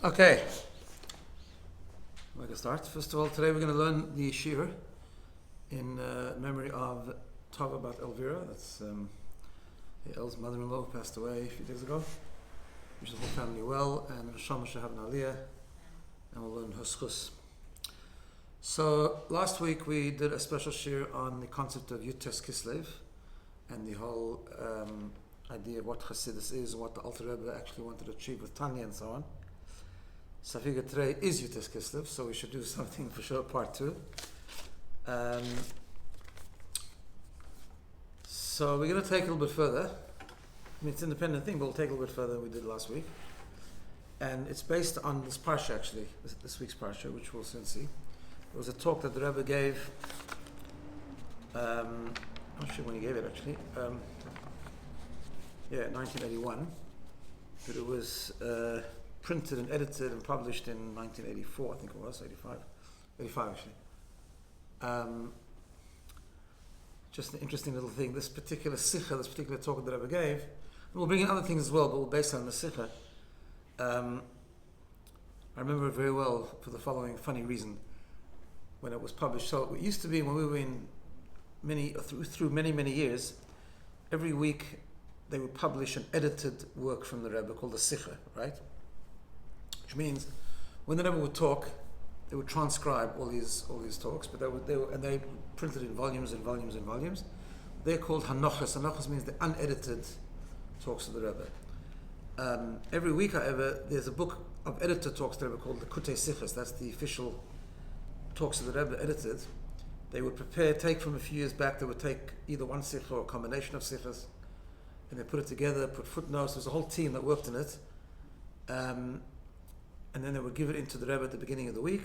Okay, we're going to start. First of all, today we're going to learn the Shiur in memory of Tova Bat Elvira. That's El's mother-in-law who passed away a few days ago. Wish the whole family well, and Neshama should have an aliyah, and we'll learn her schus. So last week we did a special Shiur on the concept of Yud Tes Kislev and the whole idea of what Chassidus is and what the Alter Rebbe actually wanted to achieve with Tanya and so on. So I figured today is Yud Tes Kislev, so we should do something for sure, part 2. So we're going to take a little bit further. I mean, it's an independent thing, but we'll take a little bit further than we did last week. And it's based on this parsha, actually, this week's parsha, which we'll soon see. It was a talk that the Rabbi gave, I'm not sure when he gave it, actually. 1981. But it was printed and edited and published in 1984, I think it was, 85 actually. Just an interesting little thing. This particular sikha, this particular talk that Rabbi gave, and we'll bring in other things as well, but we'll base it on the sikha. I remember it very well for the following funny reason when it was published. So it used to be when we were in through many years, every week they would publish an edited work from the Rebbe called the Sikha, right? Which means when the Rebbe would talk, they would transcribe all these talks, but they printed in volumes and volumes and volumes. They're called Hanochas. Hanochas means the unedited talks of the Rebbe. Every week, however, there's a book of edited talks of the Rebbe called the Yud Tes Kislev. That's the official talks of the Rebbe edited. They would take from a few years back, they would take either one sikha or a combination of sikhas, and they put it together, put footnotes. There's a whole team that worked in it. And then they would give it into the Rebbe at the beginning of the week.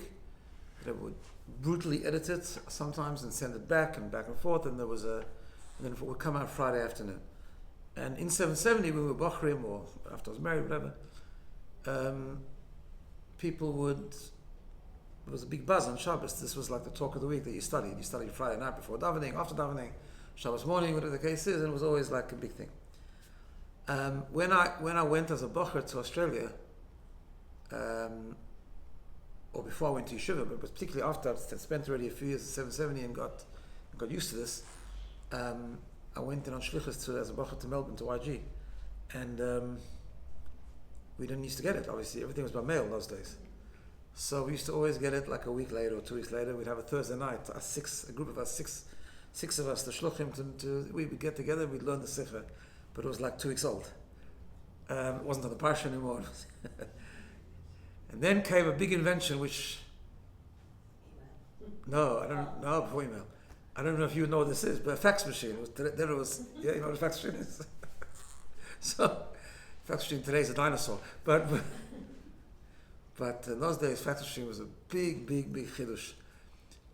The Rebbe would brutally edit it sometimes and send it back and forth, and then it would come out Friday afternoon. And in 770, when we were Bachrim, or after I was married, whatever, there was a big buzz on Shabbos. This was like the talk of the week that you studied. You studied Friday night before davening, after davening, Shabbos morning, whatever the case is, and it was always like a big thing. When I went as a Bacher to Australia, or before I went to Yeshiva, but particularly after I'd spent already a few years at 770 and got used to this, I went in on Shlichus as a Bacher to Melbourne, to YG, and we didn't used to get it, obviously. Everything was by mail in those days. So we used to always get it like a week later or 2 weeks later. We'd have a Thursday night, a group of us, six of us, the Shluchim, we would get together, we'd learn the Sikha, but it was like 2 weeks old. It wasn't on the Parsha anymore. And then came a big invention, which... No, I don't know, before email. I don't know if you know what this is, but a fax machine. You know what a fax machine is? So, fax machine today is a dinosaur. But in those days, fax machine was a big chiddush.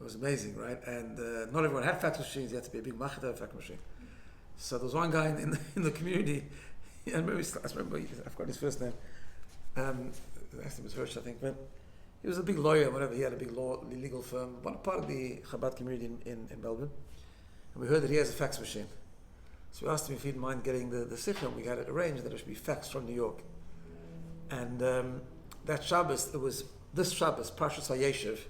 It was amazing, right? And not everyone had fax machines. You had to be a big machata fax machine. So there was one guy in the community, I remember, I've got his first name. The last name was Hirsch, I think, but he was a big lawyer, whatever. He had a big legal firm, one part of the Chabad community in Melbourne. And we heard that he has a fax machine. So we asked him if he'd mind getting the sikha, and we had it arranged that it should be faxed from New York. And that Shabbos, it was this Shabbos, Parshas HaYeshiv,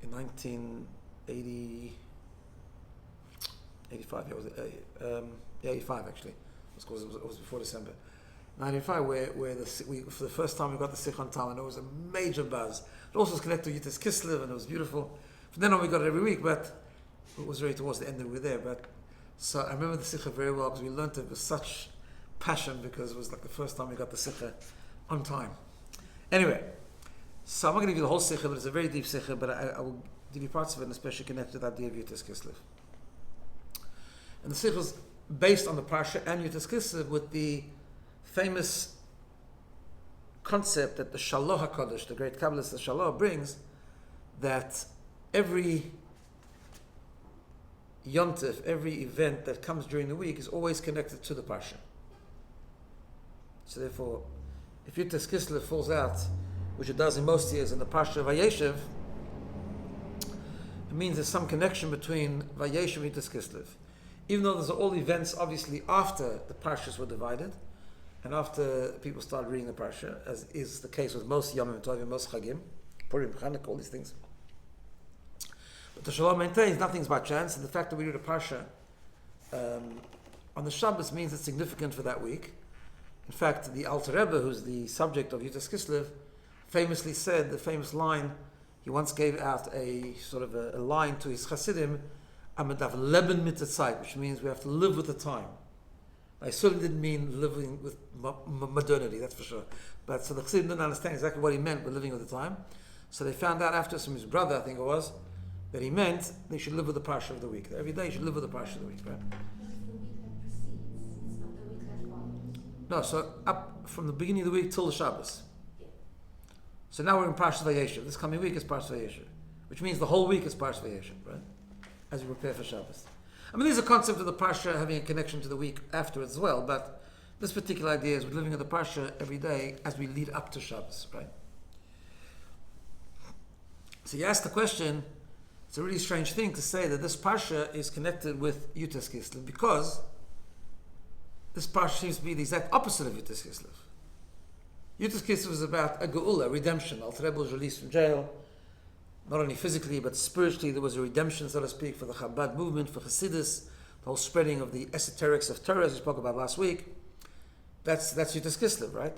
in 1980, 85, 85 actually. It was before December. 95, where for the first time we got the Sikh on time, and it was a major buzz. It also was connected to Yud Tes Kislev, and it was beautiful. From then on, we got it every week, but it was really towards the end that we were there. But so I remember the Sikha very well because we learned it with such passion because it was like the first time we got the Sikha on time. Anyway, so I'm not going to give you the whole Sikha, but it's a very deep Sikha, but I will give you parts of it, and especially connected to that idea of Yud Tes Kislev. And the Sikha was based on the Parsha and Yud Tes Kislev with the famous concept that the Shaloh HaKadosh, the great Kabbalist, the Shaloh, brings, that every yontif, every event that comes during the week is always connected to the Parsha. So therefore, if Yud Tes Kislev falls out, which it does in most years in the Parsha of Vayeshev, it means there's some connection between Vayeshev and Yud Tes Kislev. Even though there's all events, obviously, after the Parshas were divided, And after people started reading the Parsha, as is the case with most Yomim Tovim, most Chagim, Purim, Chanukah, all these things. But the Shalom maintains nothing's by chance, and the fact that we read a Parsha on the Shabbos means it's significant for that week. In fact, the Alter Rebbe, who's the subject of Yud Tes Kislev, famously said, the famous line, he once gave out a sort of a line to his Hasidim, Amadav Leben mit der Zeit, which means we have to live with the time. I certainly didn't mean living with modernity, that's for sure. But so the Chassidim didn't understand exactly what he meant by living with the time. So they found out after from his brother, I think it was, that he meant they should live with the Parsha of the week. Every day you should live with the Parsha of the week, right? No, so up from the beginning of the week till the Shabbos. So now we're in Parshat Vayeshev. This coming week is Parshat Vayeshev, which means the whole week is Parshat Vayeshev, right? As we prepare for Shabbos. I mean, there's a concept of the Parsha having a connection to the week afterwards as well, but this particular idea is we're living with the Parsha every day as we lead up to Shabbos, right? So you ask the question, it's a really strange thing to say that this Parsha is connected with Yud Tes Kislev, because this Parsha seems to be the exact opposite of Yud Tes Kislev. Yud Tes Kislev is about a geula, redemption. Alter Rebbe was released from jail, not only physically but spiritually. There was a redemption, so to speak, for the Chabad movement, for Hasidus, the whole spreading of the esoterics of Torah, as we spoke about last week. That's Yud Tes Kislev, right?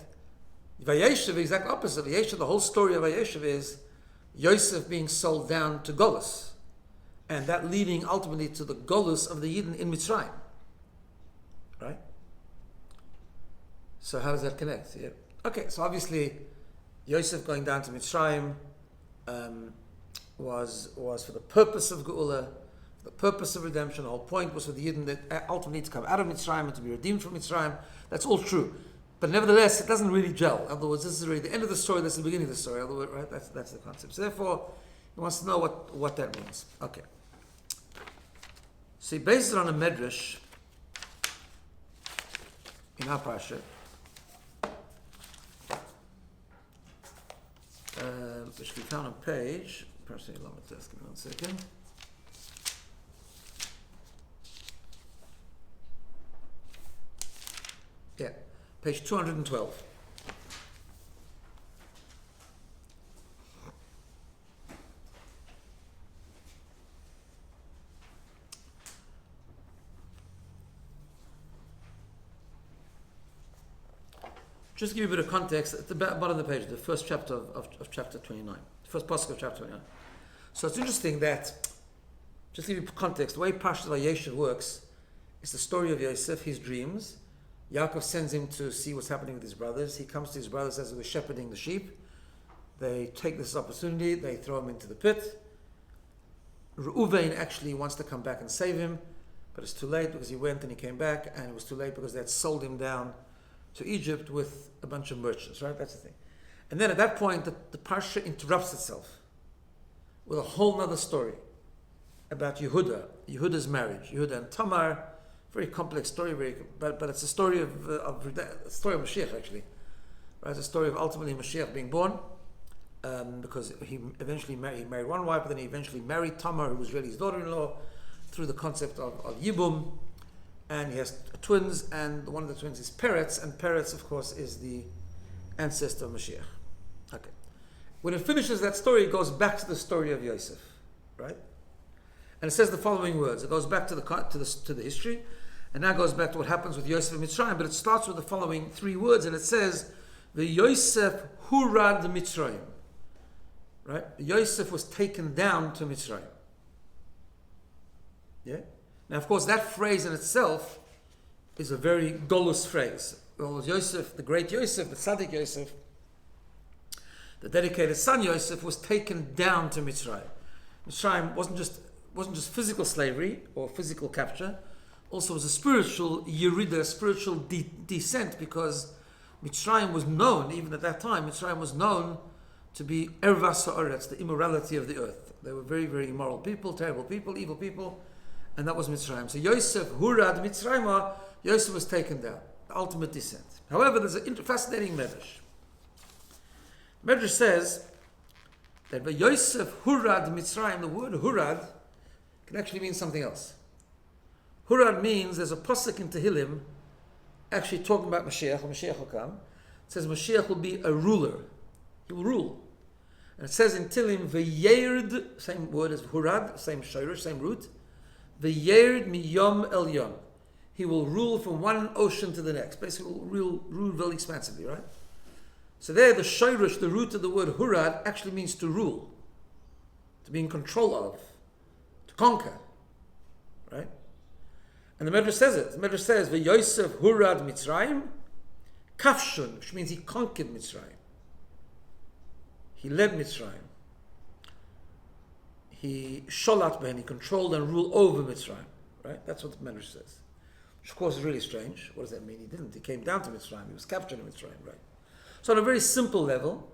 Vayeshev, the exact opposite. Vayeshev, the whole story of Vayeshev is Yosef being sold down to Golus, and that leading ultimately to the Golus of the Yidden in Mitzrayim, right? So how does that connect? Yeah. Okay, so obviously Yosef going down to Mitzrayim was for the purpose of Geula, for the purpose of redemption. The whole point was for the Yidden that ultimately to come out of Mitzrayim and to be redeemed from Mitzrayim. That's all true. But nevertheless, it doesn't really gel. In other words, this is really the end of the story, that's the beginning of the story. In other words, right? That's the concept. So therefore, he wants to know what that means. Okay. So he bases it on a medrash in our Parsha. Which we found on page. Give me 1 second. Yeah, page 212. Just to give you a bit of context, at the bottom of the page, the first chapter of chapter 29, the first pasuk of chapter 29. So it's interesting that, just to give you context, the way Parshat Vayeshev works is the story of Yosef, his dreams. Yaakov sends him to see what's happening with his brothers. He comes to his brothers as they were shepherding the sheep. They take this opportunity, they throw him into the pit. Reuven actually wants to come back and save him, but it's too late because he went and he came back, and it was too late because they had sold him down to Egypt with a bunch of merchants, right? That's the thing. And then at that point, the Parsha interrupts itself with a whole other story about Yehuda's marriage, Yehuda and Tamar. Very complex story, but it's a story of Mashiach, actually. Right? It's a story of ultimately Mashiach being born, because he eventually married one wife, but then he eventually married Tamar, who was really his daughter-in-law, through the concept of Yibum. And he has twins, and one of the twins is Peretz, and Peretz, of course, is the ancestor of Mashiach. Okay. When it finishes that story, it goes back to the story of Yosef, right? And it says the following words. It goes back to the history, and now goes back to what happens with Yosef and Mitzrayim, but it starts with the following 3 words, and it says, the Yosef hurad Mitzrayim. Right? Yosef was taken down to Mitzrayim. Yeah? Now, of course, that phrase in itself is a very golus phrase. Well, Yosef, the great Yosef, the tzaddik Yosef, the dedicated son Yosef, was taken down to Mitzrayim. Mitzrayim wasn't just physical slavery or physical capture, also was a spiritual yerida, spiritual descent, because Mitzrayim was known, even at that time, Mitzrayim was known to be ervas ha'aretz, the immorality of the earth. They were very, very immoral people, terrible people, evil people, and that was Mitzrayim. So Yosef, hurad Mitzrayim, Yosef was taken down, the ultimate descent. However, there's a fascinating medrash. Medrash says that by Yosef hurad Mitzrayim, the word hurad can actually mean something else. Hurad means, there's a pasuk in Tehillim actually talking about Mashiach, when Mashiach will come. It says Mashiach will be a ruler. He will rule. And it says in Tilim, V'yered, same word as Hurad, same Shiur, same root. V'yered miyom el yom. He will rule from one ocean to the next. Basically, rule very expansively, right? So there, the Shiurish, the root of the word Hurad, actually means to rule, to be in control of, to conquer, right? And the Medrash says it. The Medrash says, V'yosef Hurad Mitzrayim, Kafshun, which means he conquered Mitzrayim. He led Mitzrayim. He sholat ben, he controlled and ruled over Mitzrayim. Right? That's what the Medrash says. Which of course is really strange. What does that mean? He didn't. He came down to Mitzrayim. He was captured in Mitzrayim, right? So on a very simple level,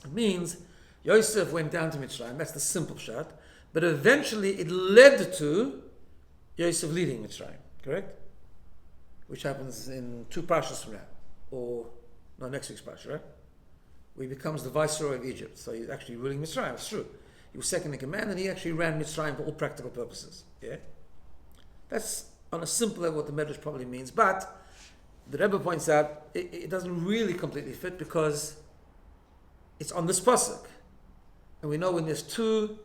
it means Yosef went down to Mitzrayim. That's the simple shot. But eventually it led to Yosef leading Mitzrayim. Correct? Which happens in 2 parshas from now. Or, no, next week's parsha, right? Where he becomes the viceroy of Egypt. So he's actually ruling Mitzrayim. It's true. He was second in command and he actually ran Mitzrayim for all practical purposes. Yeah? That's on a simple level what the Medrash probably means. But the Rebbe points out it doesn't really completely fit because it's on this pasuk. And we know when there's two,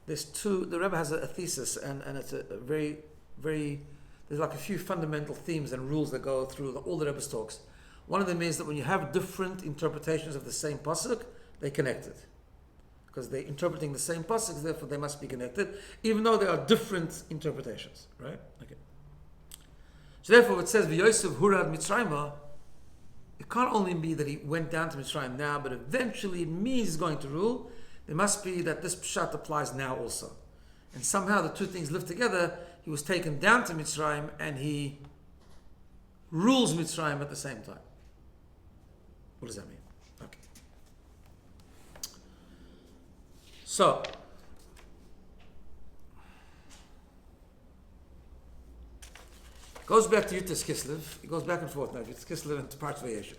the Rebbe has a thesis and it's a very, very, there's like a few fundamental themes and rules that go through all the Rebbe's talks. One of them is that when you have different interpretations of the same pasuk, they're connected. Because they're interpreting the same pasuk, therefore they must be connected, even though there are different interpretations. Right? Okay. So therefore it says, V'yosef Hurad Mitzrayim, it can't only be that he went down to Mitzrayim now, but eventually it means he's going to rule. It must be that this pshat applies now also. And somehow the two things live together. He was taken down to Mitzrayim and he rules Mitzrayim at the same time. What does that mean? Okay. So, it goes back to Yud Tes Kislev. It goes back and forth now, Yud Tes Kislev and parts variation.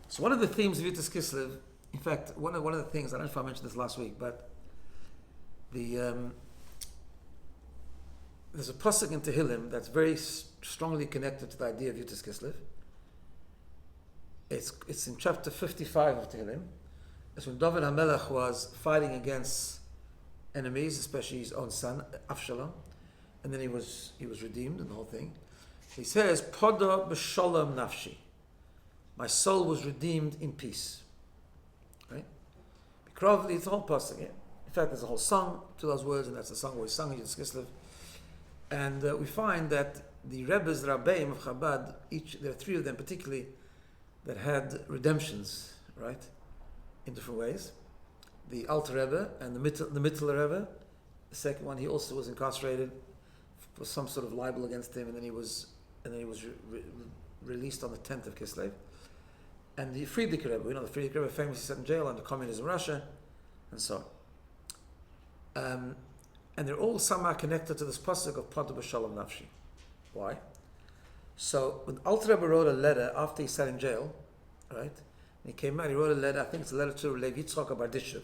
So one of the themes of Yud Tes Kislev, in fact, one of the things, I don't know if I mentioned this last week, but there's a pasuk in Tehillim that's very strongly connected to the idea of Yud Tes Kislev. It's in chapter 55 of Tehillim. It's when David HaMelech was fighting against enemies, especially his own son, Avshalom, and then he was redeemed and the whole thing. He says, Poda b'shalom nafshi. My soul was redeemed in peace. Right? Mikrovli, it's a whole pasuk. Yeah? In fact, there's a whole song to those words, and that's the song we sung in Yud Tes Kislev. And we find that the Rebbe's, the Rabbeim of Chabad, there are 3 of them particularly, that had redemptions, right, in different ways. The Alter Rebbe and the Mittler Rebbe. The second one, he also was incarcerated for some sort of libel against him, and then he was released on the 10th of Kislev. And the Friedrich Rebbe, the Friedrich Rebbe famously sat in jail under communism in Russia, and so on. And they're all somehow connected to this pasuk of Poda b'shalom nafshi. Why? So when Alter Rebbe wrote a letter after he sat in jail, right? And he came out, he wrote a letter, I think it's a letter to Lev Yitzchak of Bardishev.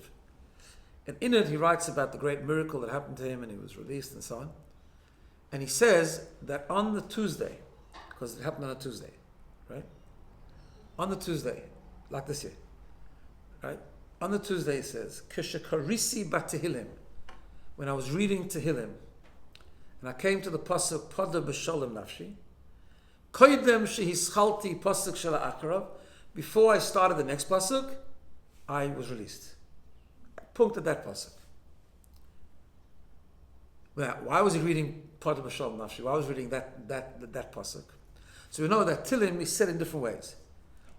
And in it he writes about the great miracle that happened to him and he was released and so on. And he says that on the Tuesday, because it happened on a Tuesday, right? On the Tuesday, like this year, right? On the Tuesday he says, Keshekarisi batehillim, when I was reading Tehillim, and I came to the pasuk Poda b'shalom nafshi, Koydem shehischalti pasuk shel ha'akrav, before I started the next pasuk, I was released. I punked that pasuk. Now, why was he reading Poda b'shalom nafshi? Why was he reading that pasuk? So we know that Tehillim is said in different ways.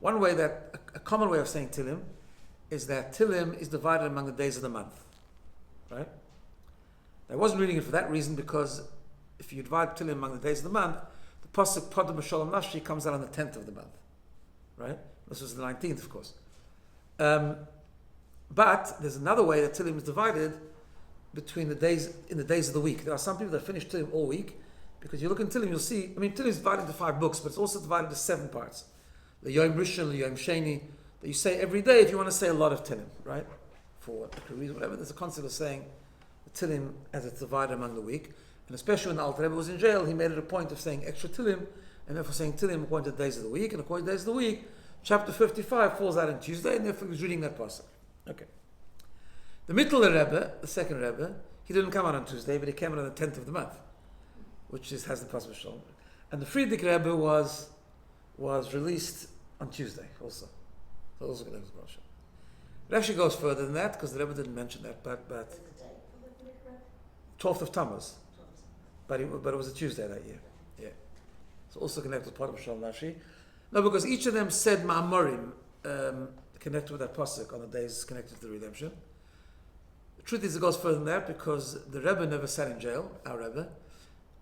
One way that a common way of saying Tehillim is that Tehillim is divided among the days of the month, right? I wasn't reading it for that reason, because if you divide Tehillim among the days of the month, the pasuk Poda b'shalom nafshi comes out on the 10th of the month, right? This was the 19th, of course. But there's another way that Tehillim is divided between the days of the week. There are some people that finish Tehillim all week, because you look in Tehillim, you'll see. Tehillim is divided into 5 books, but it's also divided into 7 parts. The Yom Rishon, the Yom Sheni, that you say every day if you want to say a lot of Tehillim, right? For a reason, whatever. There's a concept of saying Tehillim as it's divided among the week, and especially when the Alter Rebbe was in jail, he made it a point of saying extra Tehillim and therefore saying Tehillim according to the days of the week, and according to the days of the week, chapter 55 falls out on Tuesday, and therefore he was reading that pasuk. Okay. The Mittler Rebbe, the second Rebbe, he didn't come out on Tuesday, but he came out on the 10th of the month, which has the pasuk of Shalom. And the Friedrich Rebbe was released on Tuesday also. So also connected with Pasha. It actually goes further than that because the Rebbe didn't mention that, but 12th of Tammuz. But it was a Tuesday that year. Yeah. So also connected with part of Shalom Nashi. No, because each of them said Ma'amorim connected with that pasuk on the days connected to the redemption. The truth is it goes further than that because the Rebbe never sat in jail, our Rebbe,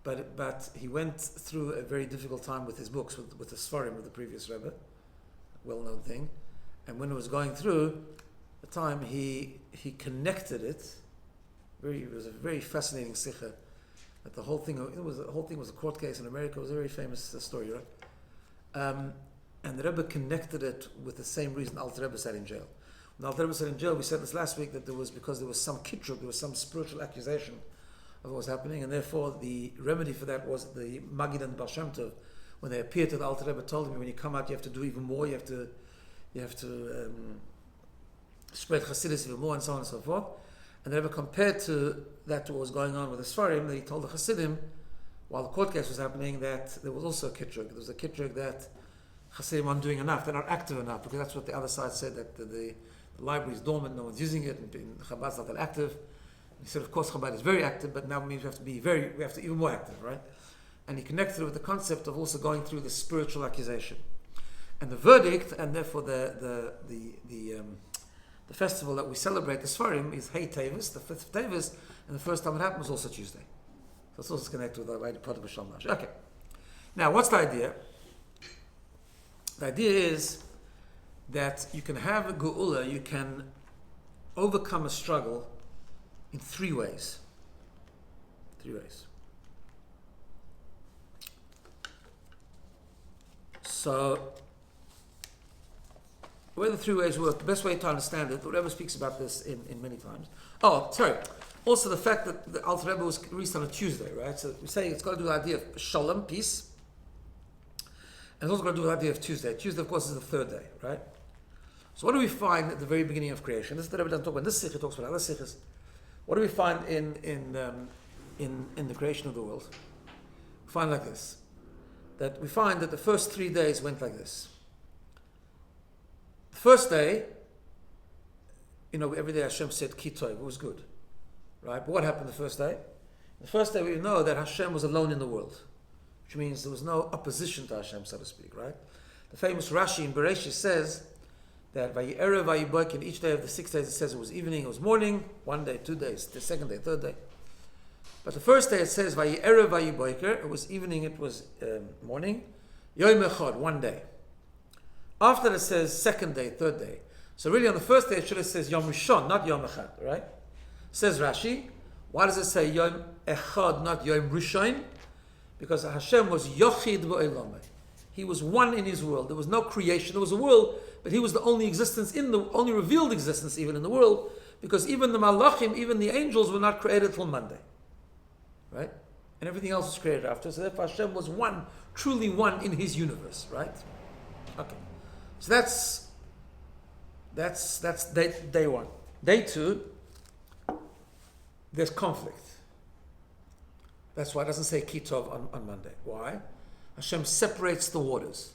but he went through a very difficult time with his books, with the Sfarim of the previous Rebbe, well-known thing. And when it was going through the time, he connected it. It was a very fascinating sikha. That the whole thing was a court case in America. It was a very famous story, right? And the Rebbe connected it with the same reason Alter Rebbe sat in jail. When Alter Rebbe sat in jail, we said this last week that because there was some kitruk, there was some spiritual accusation of what was happening, and therefore the remedy for that was the Magid and Baal Shem Tov. When they appeared to the Alter Rebbe, told him, when you come out, you have to do even more. You have to spread Hasidus even more, and so on and so forth. And the Rebbe compared to what was going on with the Sfarim, that he told the Hasidim, while the court case was happening, that there was also a kitruk. There was a kitruk that Hasidim aren't doing enough, they're not active enough, because that's what the other side said, that the library is dormant, no one's using it, and Chabad's not that active. He said, of course, Chabad is very active, but now means we have to be even more active, right? And he connected it with the concept of also going through the spiritual accusation. And the verdict, and therefore the festival that we celebrate, the Sfarim, is Hey Tevis, the 5th of Tevis, and the first time it happened was also Tuesday. So it's also connected with the right part of Shalom. Okay. Now, what's the idea? The idea is that you can have a geula, you can overcome a struggle in 3 ways. 3 ways. So, the way the 3 ways work, the best way to understand it, the Rebbe speaks about this in many times. Oh, sorry. Also the fact that the Alter Rebbe was released on a Tuesday, right? So we say it's got to do with the idea of Shalom, peace. And it's also got to do with the idea of Tuesday. Tuesday, of course, is the 3rd day, right? So what do we find at the very beginning of creation? This is the Rebbe doesn't talk about this sikh, he talks about other sikhs. What do we find in the creation of the world? We find like this. That we find that the first 3 days went like this. The first day, every day Hashem said Ki Tov, it was good. Right? But what happened the first day? The first day we know that Hashem was alone in the world, which means there was no opposition to Hashem, so to speak, right? The famous Rashi in Bereshit says that Vayerev Vayiboik, in each day of the 6 days it says it was evening, it was morning, 1 day, 2 days, the 2nd day, 3rd day. But the first day it says Vayerev Vayiboiker, it was evening, it was morning, Yom Echad, 1 day. After it says 2nd day, 3rd day. So really on the first day it should have says Yom Rishon, not Yom Echad, right? Says Rashi, why does it say Yom Echad, not Yom Rishon? Because Hashem was Yochid B'Olamai. He was one in his world. There was no creation. There was a world, but he was the only existence only revealed existence even in the world, because even the Malachim, even the angels were not created till Monday. Right? And everything else was created after. So therefore Hashem was one, truly one in his universe, right? Okay. So that's day 1. Day 2, there's conflict. That's why it doesn't say Kitov on Monday. Why? Hashem separates the waters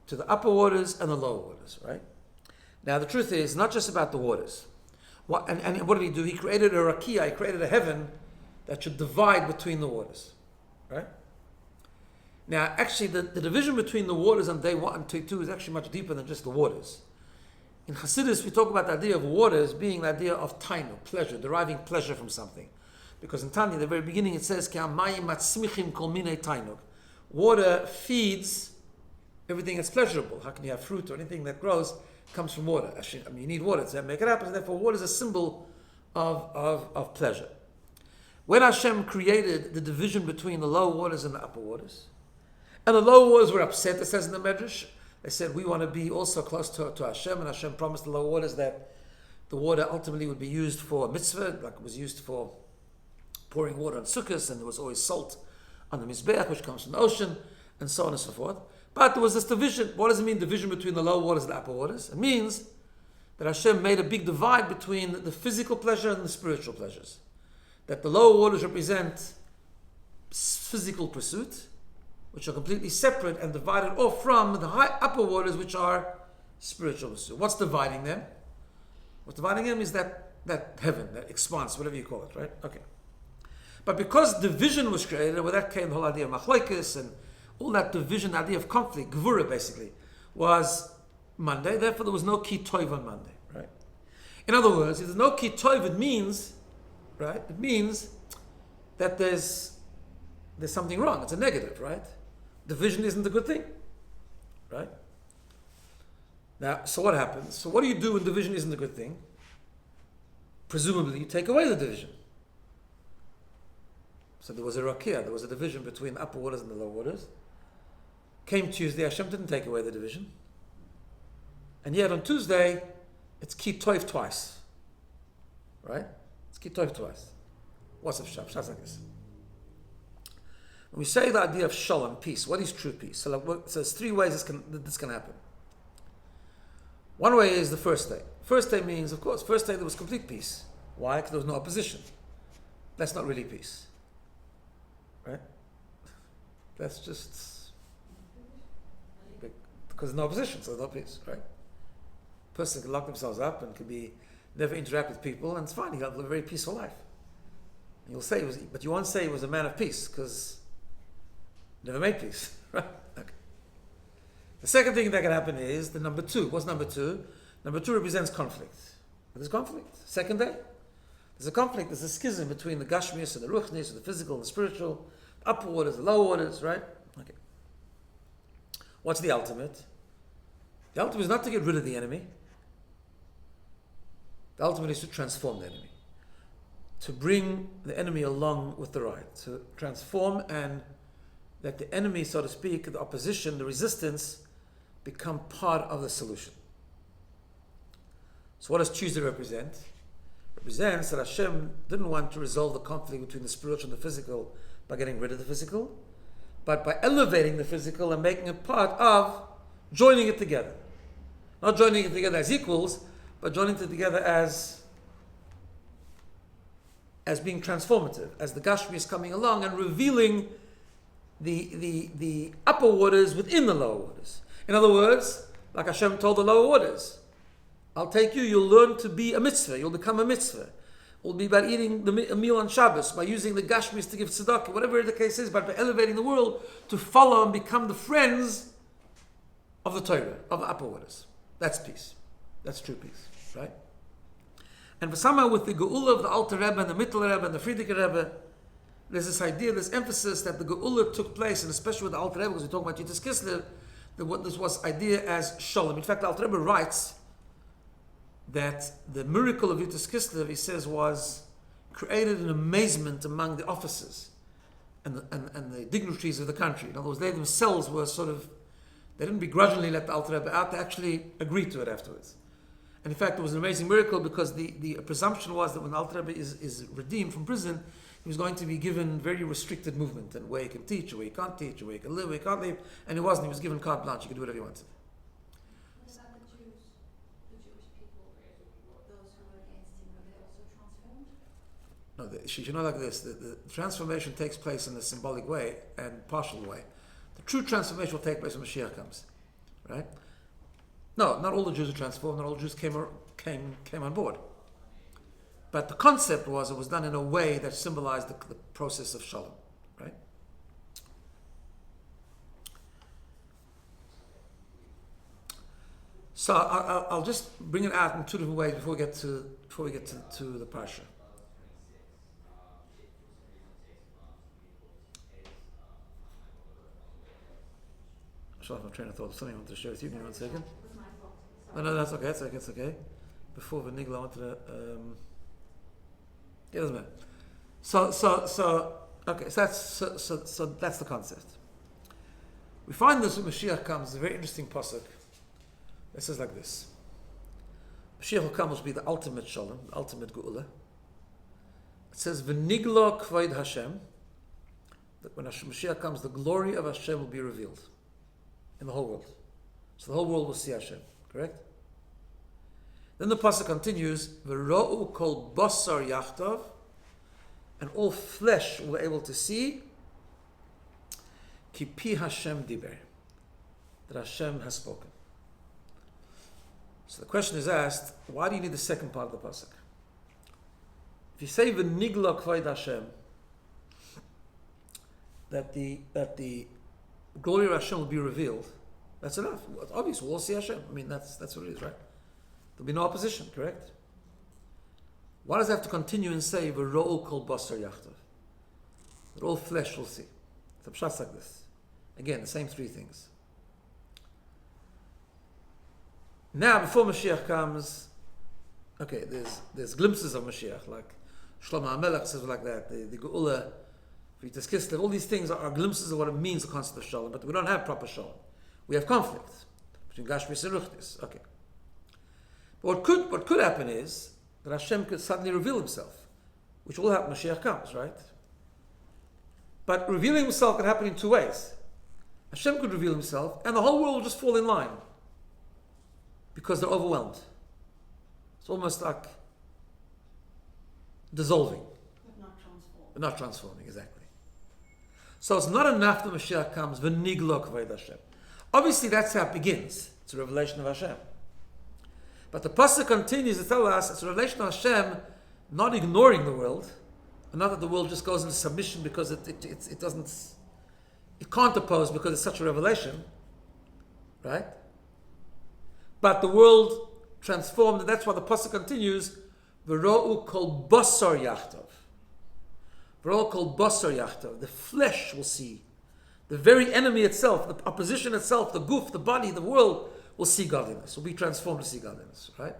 to the upper waters and the lower waters, right? Now the truth is, not just about the waters. And what did he do? He created a rakia, he created a heaven that should divide between the waters, right? Now, actually, the division between the waters on day 1 and day 2 is actually much deeper than just the waters. In Hasidus, we talk about the idea of waters being the idea of tainuk, pleasure, deriving pleasure from something. Because in Tanya, the very beginning, it says, water feeds everything that's pleasurable. How can you have fruit or anything that grows comes from water? You need water to make it happen. So therefore, water is a symbol of pleasure. When Hashem created the division between the lower waters and the upper waters, and the lower waters were upset, it says in the Medrash, they said, we want to be also close to Hashem, and Hashem promised the lower waters that the water ultimately would be used for a mitzvah, like it was used for pouring water on sukkahs, and there was always salt on the Mizbeach, which comes from the ocean, and so on and so forth. But there was this division. What does it mean, division between the lower waters and the upper waters? It means that Hashem made a big divide between the physical pleasure and the spiritual pleasures. That the lower waters represent physical pursuit, which are completely separate and divided off from the upper waters, which are spiritual pursuit. What's dividing them? What's dividing them is that heaven, that expanse, whatever you call it, right? Okay. But because division was created, and with that came the whole idea of machlokes and all that division, the idea of conflict, gvura basically, was Monday. Therefore, there was no ki tov on Monday, right? In other words, if there's no ki tov, it means, right? It means that there's something wrong. It's a negative, right? Division isn't a good thing, right? Now, so what happens? So what do you do when division isn't a good thing? Presumably, you take away the division. So there was a rakia, there was a division between the upper waters and the lower waters. Came Tuesday, Hashem didn't take away the division. And yet on Tuesday, it's ki tov twice. Right? It's ki tov twice. What's a pshat? Pshat's like this. When we say the idea of shalom, peace, what is true peace? So there's three ways this can happen. One way is the first day. First day means, of course, first day there was complete peace. Why? Because there was no opposition. That's not really peace. Right? That's just because there's no opposition, so there's no peace, right? Person can lock themselves up and can never interact with people, and it's fine. He'll have a very peaceful life. And you'll say but you won't say he was a man of peace because never made peace, right? Okay. The second thing that can happen is the number two. What's number two? Number two represents conflict. There's conflict. Second day, there's a conflict. There's a schism between the gashmius and the ruchnis, or the physical and the spiritual, the upper waters, the lower waters, right? Okay. What's the ultimate? The ultimate is not to get rid of the enemy. The ultimate is to transform the enemy. To bring the enemy along with the ride. To transform and let the enemy, so to speak, the opposition, the resistance, become part of the solution. So what does Tuesday represent? It represents that Hashem didn't want to resolve the conflict between the spiritual and the physical by getting rid of the physical, but by elevating the physical and making it part of joining it together. Not joining it together as equals, but joining it together as being transformative, as the Gashmi is coming along and revealing the upper waters within the lower waters. In other words, like Hashem told the lower waters, I'll take you, you'll learn to be a mitzvah, you'll become a mitzvah. It will be about eating a meal on Shabbos, by using the Gashmis to give tzedakah, whatever the case is, but by elevating the world to follow and become the friends of the Torah, of the upper waters. That's peace. That's true peace, right? And for somehow with the Geula of the Alter Rebbe and the Mittel Rebbe and the Frierdiker Rebbe, there's this idea, this emphasis that the Geula took place, and especially with the Alter Rebbe, because we're talking about Yud Tes Kislev, that what this was idea as Shalom. In fact, the Alter Rebbe writes that the miracle of Yud Tes Kislev, he says, was created an amazement among the officers and the dignitaries of the country. In other words, they themselves were they didn't begrudgingly let the Alter Rebbe out, they actually agreed to it afterwards. And in fact, it was an amazing miracle because the presumption was that when the Alter Rebbe is redeemed from prison, he was going to be given very restricted movement and where he can teach, or where he can't teach, or where he can live, where he can't live. And he wasn't. He was given carte blanche. He could do whatever he wanted. What about the Jews? The Jewish people, those who were against him, were they also transformed? No, you know, like this, the transformation takes place in a symbolic way and partial way. The true transformation will take place when Mashiach comes, right? No, not all the Jews are transformed. Not all the Jews came on board. But the concept was, it was done in a way that symbolized the process of Shalom, right? So I'll just bring it out in two different ways before we get to the parsha. I shall have my train of thought. Something I want to share with you. Give me 1 second. No, that's okay. It's okay. Before the Nigla, I wanted to. It doesn't matter. Okay. So that's the concept. We find this when Mashiach comes. A very interesting pasuk. It says like this: Mashiach will come, will be the ultimate shalom, the ultimate geula. It says, "V'nigla k'vod Hashem." that when Mashiach comes, the glory of Hashem will be revealed in the whole world. So the whole world will see Hashem, correct? Then the pasuk continues, V'ro'u kol basar yachtov, and all flesh will be able to see, Ki pi Hashem diber, that Hashem has spoken. So the question is asked, why do you need the second part of the pasuk? If you say v'nigla k'vayid Hashem, that the glory of Hashem will be revealed, that's enough. It's obvious, we'll all see Hashem. I mean, that's what it is, right? There'll be no opposition, correct? Why does it have to continue and say v'ro'u kol basar yachtov? That all flesh will see. The pshat's like this. Again, the same three things. Now, before Mashiach comes, okay, there's glimpses of Mashiach, like Shlomo HaMelech says like that, the Geula, Yud Tes Kislev, all these things are glimpses of what it means, the concept of Shalom, but we don't have proper Shalom. We have conflict between Gashmis and Ruchnis. Okay. But what could happen is that Hashem could suddenly reveal himself, which will happen when Mashiach comes, right? But revealing himself can happen in two ways. Hashem could reveal himself, and the whole world will just fall in line because they're overwhelmed. It's almost like dissolving. But not transformed. But not transforming, exactly. So it's not enough that Mashiach comes, v'niglo k'vayid Hashem. Obviously, that's how it begins. It's a revelation of Hashem. But the pasuk continues to tell us it's a revelation of Hashem, not ignoring the world, and not that the world just goes into submission because it doesn't, it can't oppose because it's such a revelation, right? But the world transformed, and that's why the pasuk continues, V'ro'u kol basar yachtov. V'ro'u kol basar yachtov. The flesh will see. The very enemy itself, the opposition itself, the goof, the body, the world will see godliness, will be transformed to see godliness, right?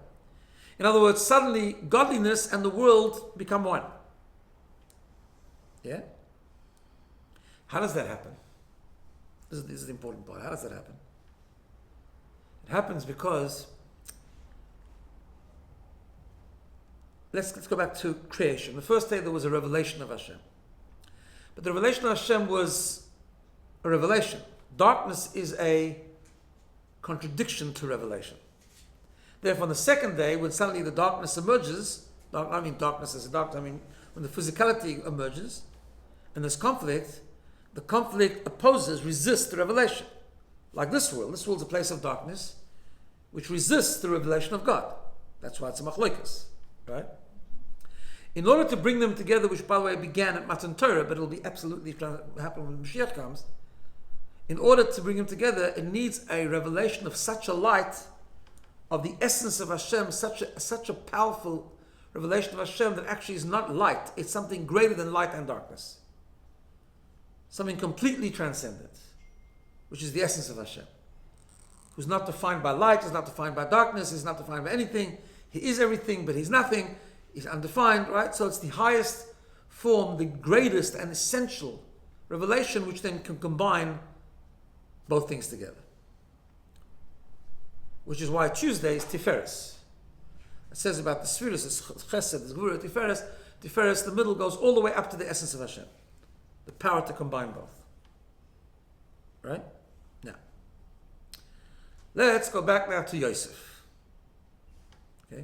In other words, suddenly godliness and the world become one. Yeah? How does that happen? This is the important part. How does that happen? It happens because let's go back to creation. The first day there was a revelation of Hashem. But the revelation of Hashem was a revelation. Darkness is a contradiction to revelation. Therefore, on the second day, when suddenly the darkness emerges, darkness as a dark, when the physicality emerges and there's conflict, the conflict opposes, resists the revelation. Like this world. This world's a place of darkness which resists the revelation of God. That's why it's a machlokas, right? In order to bring them together, which by the way began at Matan Torah, but it'll be absolutely happen when Mashiach comes, in order to bring them together, it needs a revelation of such a light, of the essence of Hashem, such a powerful revelation of Hashem that actually is not light, it's something greater than light and darkness. Something completely transcendent, which is the essence of Hashem, who's not defined by light, is not defined by darkness, is not defined by anything. He is everything, but he's nothing. He's undefined, right? So it's the highest form, the greatest and essential revelation, which then can combine both things together. Which is why Tuesday is Tiferes. It says about the Spheres, it's Chesed, it's Gvura, Tiferes. Tiferes, the middle goes all the way up to the essence of Hashem. The power to combine both. Right? Now, let's go back now to Yosef. Okay?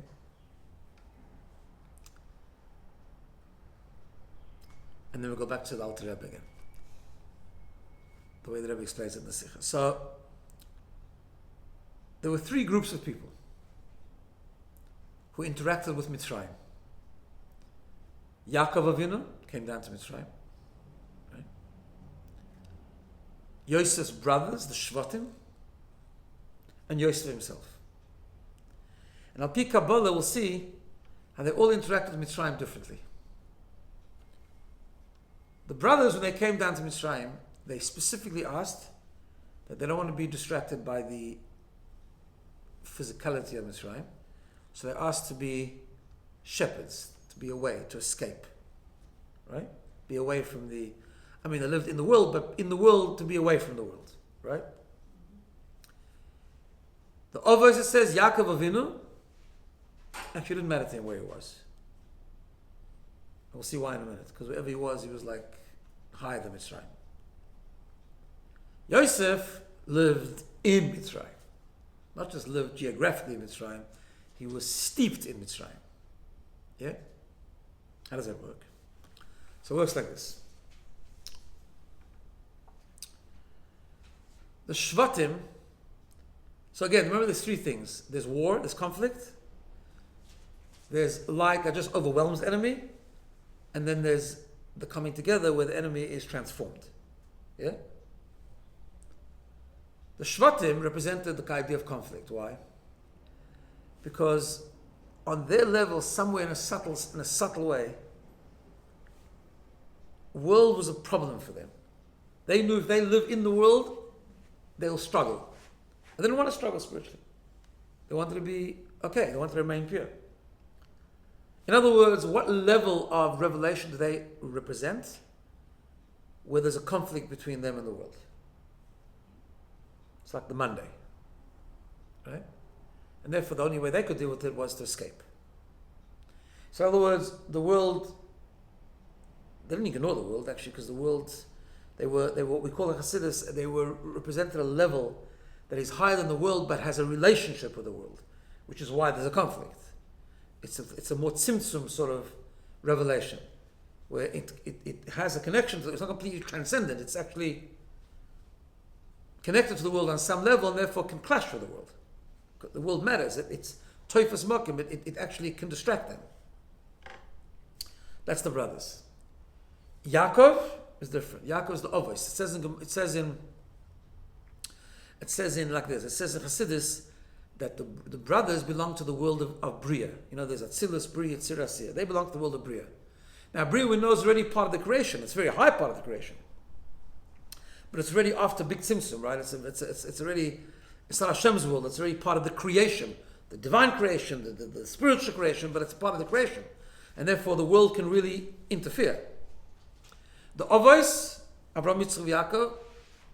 And then we'll go back to the Alter Rebbe again. The way the Rebbe explains it in the Sikha. So, there were three groups of people who interacted with Mitzrayim. Yaakov Avinu came down to Mitzrayim. Right? Yosef's brothers, the Shvatim, and Yosef himself. And Al Pi Kabbalah we'll see how they all interacted with Mitzrayim differently. The brothers, when they came down to Mitzrayim, they specifically asked that they don't want to be distracted by the physicality of Mitzrayim. So they asked to be shepherds, to be away, to escape. Right? Be away from they lived in the world, but in the world to be away from the world. Right? The Ovos, it says, Yaakov Avinu, actually didn't matter to him where he was. We'll see why in a minute. Because wherever he was like higher than Mitzrayim. Yosef lived in Mitzrayim. Not just lived geographically in Mitzrayim, he was steeped in Mitzrayim. Yeah? How does that work? So it works like this. The Shvatim, so again, remember there's three things. There's war, there's conflict, there's that just overwhelms the enemy, and then there's the coming together where the enemy is transformed. Yeah? The Shvatim represented the idea of conflict. Why? Because on their level, somewhere in a subtle way, world was a problem for them. They knew if they live in the world, they'll struggle. And they didn't want to struggle spiritually. They wanted to be okay. They wanted to remain pure. In other words, what level of revelation do they represent where there's a conflict between them and the world? It's like the Monday. Right? And therefore the only way they could deal with it was to escape. So in other words, the world, they didn't ignore the world actually, because the world, they were what we call a Hasidus, they were represented a level that is higher than the world but has a relationship with the world, which is why there's a conflict. It's a more tzimtzum sort of revelation, where it has a connection to it. It's not completely transcendent, it's actually connected to the world on some level and therefore can clash with the world. The world matters, it's toifas mokim, it actually can distract them. That's the brothers. Yaakov is different. Yaakov is the Ovos. It says in like this. It says in Hasidus that the brothers belong to the world of Bria. You know, there's Atzilus, Bria, Tzirasiyah. They belong to the world of Bria. Now, Bria we know is already part of the creation. It's a very high part of the creation, but it's already after Big Tzimtzum, right? It's already, it's not Hashem's world. It's already part of the creation, the divine creation, the spiritual creation, but it's part of the creation, and therefore the world can really interfere. The Avos, Abraham, Yitzchak, Yaakov,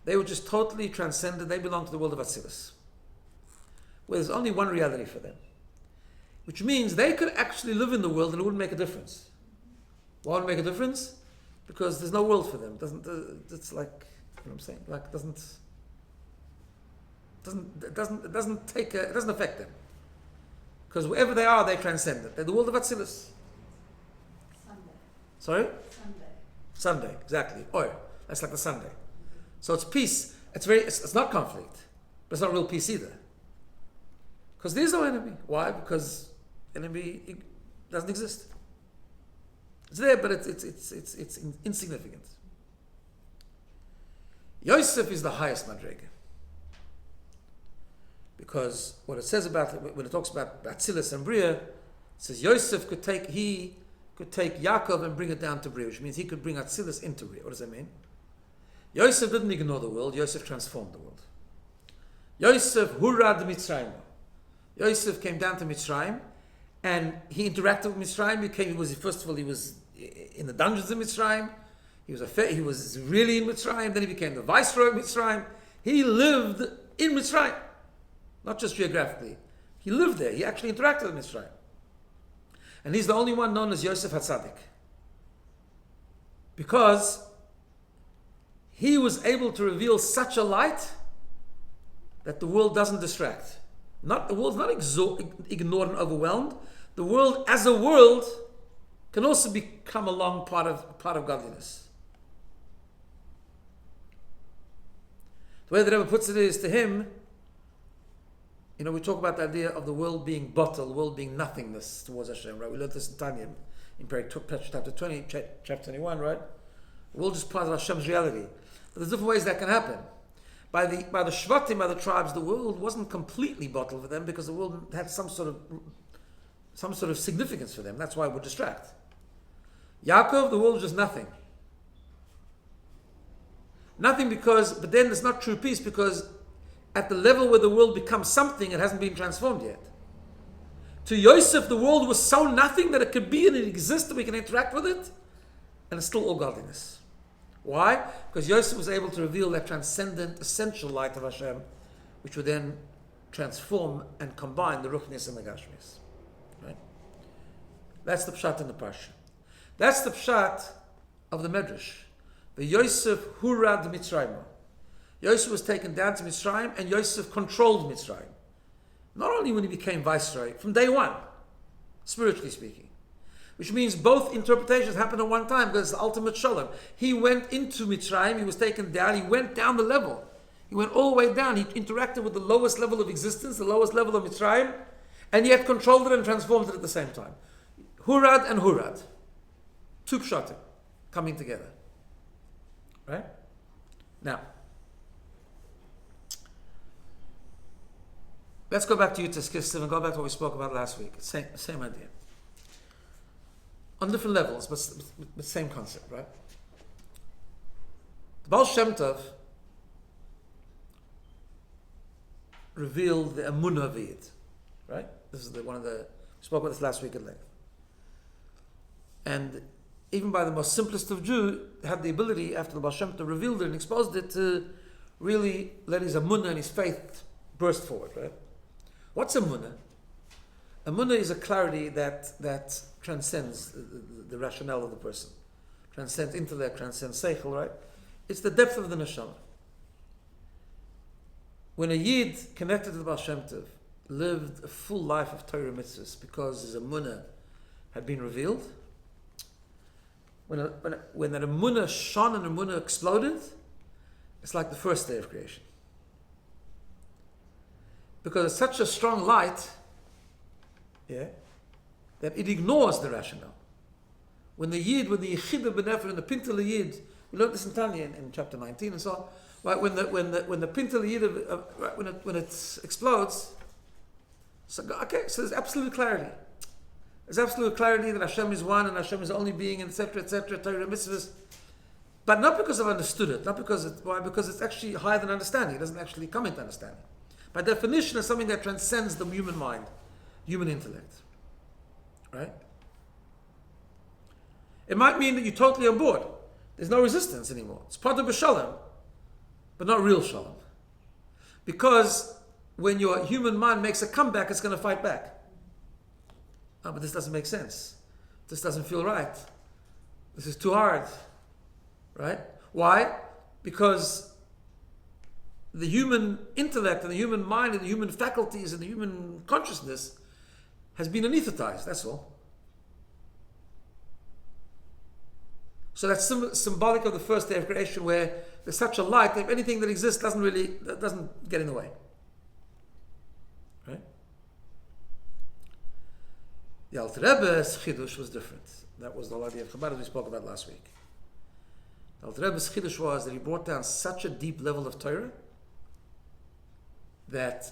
they were just totally transcended. They belong to the world of Atzilus, where there's only one reality for them, which means they could actually live in the world and it wouldn't make a difference. Why would it make a difference? Because there's no world for them. It's like, you know what I'm saying? Like, it doesn't affect them. Because wherever they are, they're transcendent. They're the world of Atzilus. Sunday. Sorry? Sunday. Sunday, exactly. That's like the Sunday. So it's peace. It's not conflict, but it's not real peace either. Because there's no enemy. Why? Because enemy doesn't exist. It's there, but it's insignificant. Yosef is the highest madrega. Because what it says about, when it talks about Atzilus and Bria, it says Yosef could take Yaakov and bring it down to Bria, which means he could bring Atzilus into Bria. What does that mean? Yosef didn't ignore the world, Yosef transformed the world. Yosef hurad Mitzrayim. Yosef came down to Mitzrayim and he interacted with Mitzrayim. He was in the dungeons of Mitzrayim. He was really in Mitzrayim. Then he became the viceroy of Mitzrayim. He lived in Mitzrayim, not just geographically. He lived there. He actually interacted with Mitzrayim. And he's the only one known as Yosef HaTzadik, because he was able to reveal such a light that the world doesn't distract. The world's not ignored and overwhelmed. The world as a world can also become a long part of godliness. The way that Rabbi puts it is, to him, we talk about the idea of the world being bottle, the world being nothingness towards Hashem, right? We learned this in Tanya, in chapter 20, chapter 21, right? The world is part of Hashem's reality. But there's different ways that can happen. By the Shvatim, by the tribes, the world wasn't completely bottled for them, because the world had some sort of significance for them. That's why it would distract. Yaakov, the world was just nothing. Nothing but then it's not true peace, because at the level where the world becomes something, it hasn't been transformed yet. To Yosef, the world was so nothing that it could be and it exists, that we can interact with it, and it's still all godliness. Why? Because Yosef was able to reveal that transcendent, essential light of Hashem, which would then transform and combine the Ruchnis and the Gashmis. Right? That's the pshat in the parsha. That's the pshat of the Medrash. The Yosef Hurad Mitzrayim. Yosef was taken down to Mitzrayim, and Yosef controlled Mitzrayim. Not only when he became viceroy, from day one, spiritually speaking. Which means both interpretations happened at one time, because it's the ultimate shalom. He went into Mitzrayim, he was taken down, he went down the level. He went all the way down, he interacted with the lowest level of existence, the lowest level of Mitzrayim, and yet controlled it and transformed it at the same time. Hurad and Hurad. Two pshatim coming together. Right? Now, let's go back to Yud Tes Kislev and go back to what we spoke about last week. Same idea. On different levels, but same concept, right? The Baal Shem Tov revealed the Emunah V'Yid, right? This is we spoke about this last week at length. And even by the most simplest of Jew, had the ability, after the Baal Shem Tov revealed it and exposed it, to really let his Emunah and his faith burst forward, right? What's Emunah? Emunah is a clarity that transcends the rationale of the person, transcends intellect, transcends seichel, right? It's the depth of the neshama. When a Yid connected to the Baal Shem Tov lived a full life of Torah mitzvahs because his Emunah had been revealed, when that Emunah shone and Emunah exploded, it's like the first day of creation. Because it's such a strong light, that it ignores the rationale. When the Yechida B'Nefesh, and the Pintel Yid, we learned this in Tanya in chapter 19 and so on, right? When the Pintel Yid, when it explodes, so there's absolute clarity. There's absolute clarity that Hashem is one and Hashem is the only being, etc., Torah mitzvahs. But not because I've understood it, not because why? Because it's actually higher than understanding. It doesn't actually come into understanding. By definition, it's something that transcends the human mind, human intellect. Right? It might mean that you're totally on board. There's no resistance anymore. It's part of b'shalom, but not real shalom. Because when your human mind makes a comeback, it's going to fight back. Oh, but this doesn't make sense. This doesn't feel right. This is too hard. Right? Why? Because the human intellect and the human mind and the human faculties and the human consciousness has been anesthetized, that's all. So that's symbolic of the first day of creation, where there's such a light that if anything that exists doesn't get in the way. Right? The Alter Rebbe's Chidush was different. That was the whole idea of Chabad as we spoke about last week. The Alter Rebbe's Chidush was that he brought down such a deep level of Torah that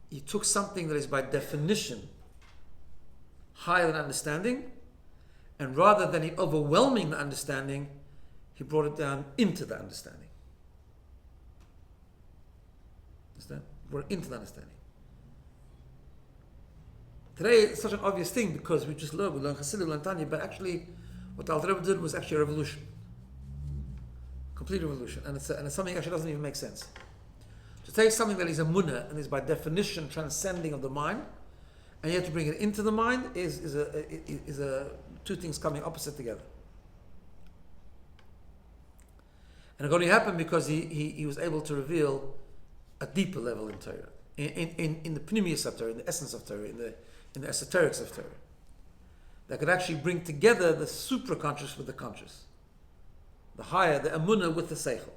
he took something that is by definition higher than understanding, and rather than it overwhelming the understanding, he brought it down into the understanding. Understand? Brought it into the understanding. Today it's such an obvious thing because we learn Chassidus, we learn Tanya, but actually what the Alter Rebbe did was actually a revolution. Complete revolution. And it's something that actually doesn't even make sense. To take something that is a munah and is by definition transcending of the mind, and yet to bring it into the mind is two things coming opposite together. And it only happened because he was able to reveal a deeper level in Torah, in the pnimius of Torah, in the essence of Torah, in the esoterics of Torah, that could actually bring together the supraconscious with the conscious, the higher, the emunah with the seichel.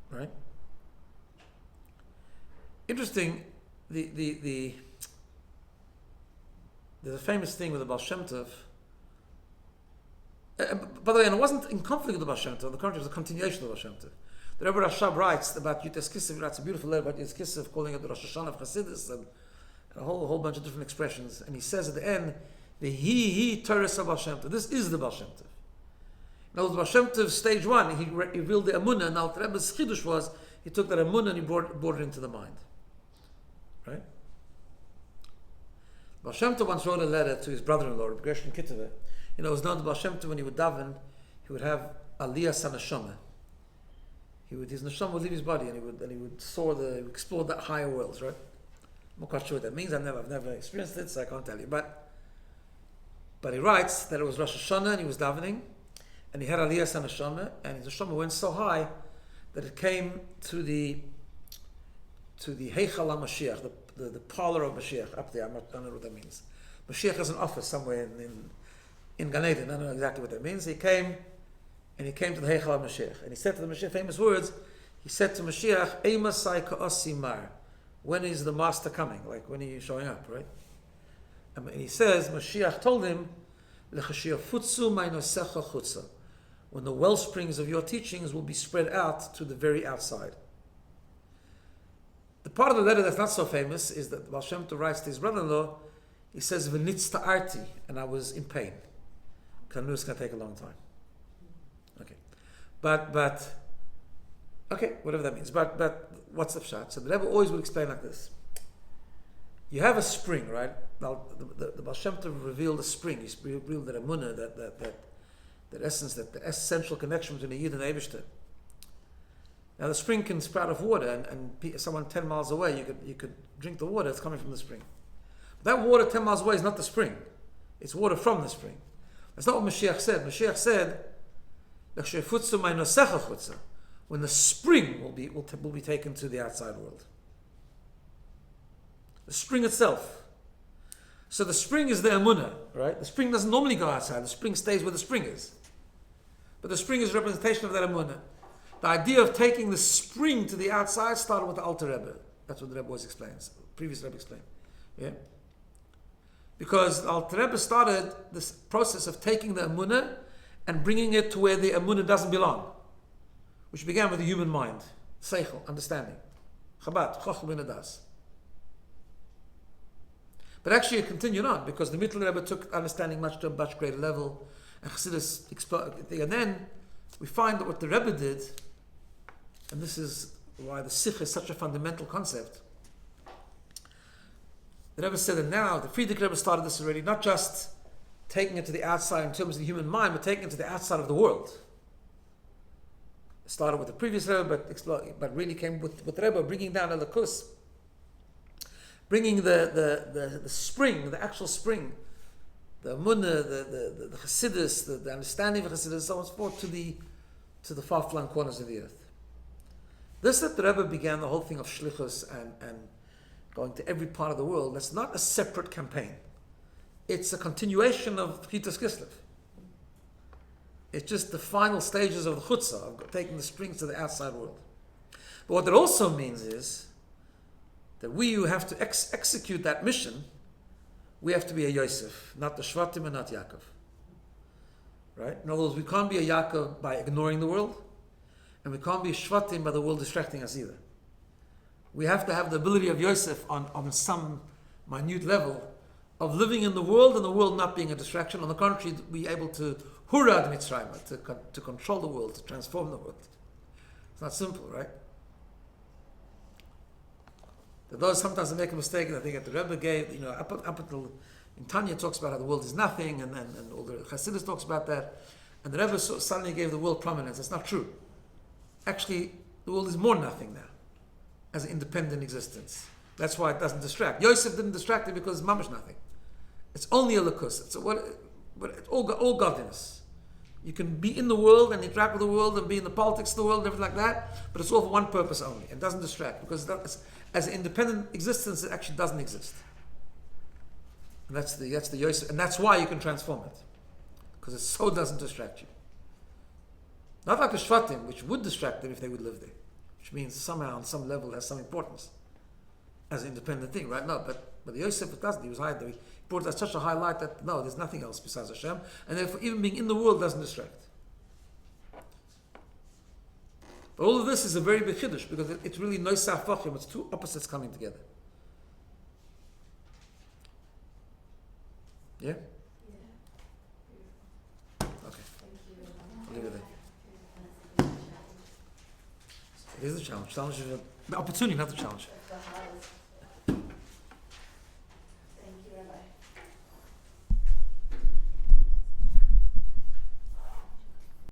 Right? Interesting. There's a famous thing with the Baal Shem Tov. By the way, and it wasn't in conflict with the Baal Shem Tov. The contrary, it was a continuation of the Baal Shem Tov. The Rabbi Rashab writes about Yud Tes Kislev. He writes a beautiful letter about Yud Tes Kislev, calling it the Rosh Hashanah of Chassidus, and a whole bunch of different expressions. And he says at the end, the he Torah of Baal Shem Tov. This is the Baal Shem Tov. Now, the Baal Shem Tov, stage one, he revealed the Emunah, and Alter Rebbe's Chidush was, he took that Emunah and he brought it into the mind. Right? Baal Shem Tov once wrote a letter to his brother-in-law, Rabbi Gershon Kitteve. It was known to Baal Shem Tov when he would daven, he would have Aliyah Sanashama. His neshama would leave his body, and he would explore the higher worlds, right? I'm not quite sure what that means. I've never experienced it, so I can't tell you. But But he writes that it was Rosh Hashanah and he was davening, and he had Aliyah Sanashama, and his Neshama went so high that it came to the Heichal HaMashiach, the parlor of Mashiach up there. I don't know what that means. Mashiach has an office somewhere in Gan Eden. I don't know exactly what that means. He came to the Heichal HaMashiach, and he said to the Mashiach famous words. He said to Mashiach, "Eimasai ka'asi mar." When is the master coming? Like, when are you showing up, right? And he says, Mashiach told him, "Lechashiyafutsu ma'inosecha chutza." When the well springs of your teachings will be spread out to the very outside. The part of the letter that's not so famous is that Baal Shem Tov writes to his brother-in-law, he says, "V'nitzta'arti," and I was in pain. Because I knew it's going to take a long time. Okay. But, okay, whatever that means. But what's the pshat? So the Rebbe always will explain like this. You have a spring, right? Now, the Baal Shem Tov revealed a spring. He revealed that emunah, that essence, that the essential connection between the Yid and the Eibishter. Now the spring can sprout of water, and someone 10 miles away, you could drink the water that's coming from the spring. But that water 10 miles away is not the spring. It's water from the spring. That's not what Mashiach said. Mashiach said, when the spring will be taken to the outside world. The spring itself. So the spring is the emunah, right? The spring doesn't normally go outside. The spring stays where the spring is. But the spring is a representation of that emunah. The idea of taking the spring to the outside started with the Alter Rebbe. That's what the Rebbe always explains. The previous Rebbe explained. Yeah? Because the Alter Rebbe started this process of taking the emunah and bringing it to where the emunah doesn't belong. Which began with the human mind. Seichel, understanding. Chabad, Chochmah bin Adas. But actually it continued on, because the Mittler Rebbe took understanding to a much greater level, and Chassidus exploded. And then we find that what the Rebbe did, and this is why the Sikh is such a fundamental concept. The Rebbe said that now, the Friedrich Rebbe started this already, not just taking it to the outside in terms of the human mind, but taking it to the outside of the world. It started with the previous Rebbe, but really came with the Rebbe bringing down the Lakus, bringing the spring, the actual spring, the Emunah, the Chassidus, the understanding of Chassidus, so on and so forth, to the far-flung corners of the earth. This that the Rebbe began the whole thing of shlichus and going to every part of the world. That's not a separate campaign. It's a continuation of Yud Tes Kislev. It's just the final stages of the chutzah, of taking the springs to the outside world. But what that also means is that we who have to execute that mission, we have to be a Yosef, not the Shvatim and not Yaakov. Right? In other words, we can't be a Yaakov by ignoring the world, and we can't be a Shvatim by the world distracting us either. We have to have the ability of Yosef on some minute level of living in the world and the world not being a distraction. On the contrary, be able to hurad Mitzrayim, to control the world, to transform the world. It's not simple, right? Those sometimes make a mistake, and I think that the Rebbe gave, up until in Tanya talks about how the world is nothing, and all the Chassidus talks about that, and the Rebbe suddenly gave the world prominence. That's not true. Actually, the world is more nothing now, as an independent existence. That's why it doesn't distract. Yosef didn't distract it because it's mamash nothing. It's only a lakus. It's all godliness. You can be in the world and interact with the world and be in the politics of the world and everything like that, but it's all for one purpose only. It doesn't distract, because as an independent existence, it actually doesn't exist. And that's the Yosef, and that's why you can transform it, because it so doesn't distract you. Not like the Shvatim, which would distract them if they would live there, which means somehow on some level has some importance as an independent thing, right? No, but the Yosef, it doesn't. He was high. He brought it at such a high light that no, there's nothing else besides Hashem, and therefore even being in the world doesn't distract. But all of this is a very big chiddush, because it's really noisaf vachim. It's two opposites coming together. Yeah? Okay. I'll leave it there. It is a challenge. Challenge is the opportunity, not the challenge.